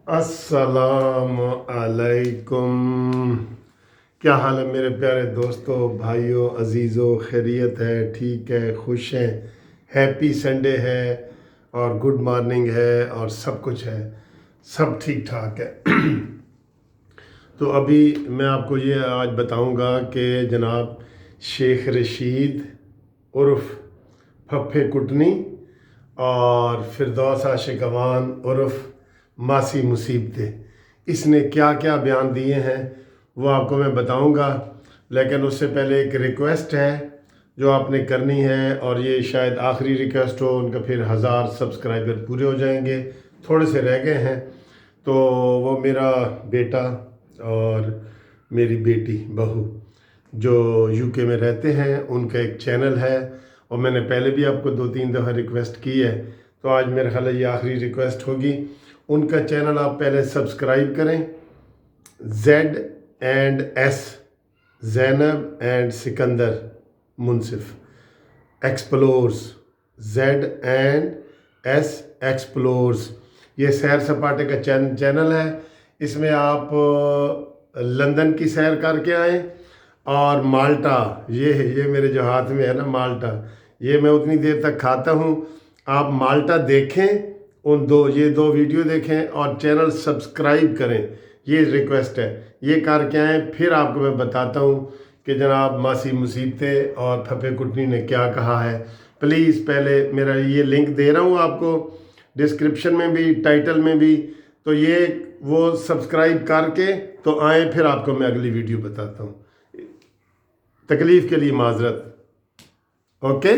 अस्सलाम अलैकुम। क्या हाल है मेरे प्यारे दोस्तों, भाइयों, अजीज़ों? खैरियत है, ठीक है, खुश हैं? हैप्पी संडे है और गुड मॉर्निंग है और सब कुछ है, सब ठीक ठाक है। तो अभी मैं आपको ये आज बताऊंगा कि जनाब शेख रशीद उर्फ़ फफ़े कुटनी और फिरदौस आशिक अवान उर्फ़ मासी मुसीबतें, इसने क्या क्या बयान दिए हैं वो आपको मैं बताऊंगा। लेकिन उससे पहले एक रिक्वेस्ट है जो आपने करनी है, और ये शायद आखिरी रिक्वेस्ट हो, उनका फिर 1000 सब्सक्राइबर पूरे हो जाएंगे, थोड़े से रह गए हैं। तो वो मेरा बेटा और मेरी बेटी बहू जो यूके में रहते हैं, उनका एक चैनल है, और मैंने पहले भी आपको 2-3 दफ़ा रिक्वेस्ट की है, तो आज मेरे ख्याल है ये आखिरी रिक्वेस्ट होगी। उनका चैनल आप पहले सब्सक्राइब करें, Z&S, Zainab and Sikandar Munsif explores, Z&S explores, ये सैर सपाटे का चैनल है। इसमें आप लंदन की सैर करके आएँ, और माल्टा, ये मेरे जो हाथ में है ना माल्टा, ये मैं उतनी देर तक खाता हूँ। आप माल्टा देखें, ये दो वीडियो देखें और चैनल सब्सक्राइब करें, ये रिक्वेस्ट है। ये करके आएँ, फिर आपको मैं बताता हूँ कि जनाब मासी मुसीबतें और फफ़े कुटनी ने क्या कहा है। प्लीज़ पहले मेरा ये लिंक दे रहा हूँ आपको, डिस्क्रिप्शन में भी, टाइटल में भी, तो ये वो सब्सक्राइब करके तो आएँ, फिर आपको मैं अगली वीडियो बताता हूँ। तकलीफ़ के लिए माजरत। ओके।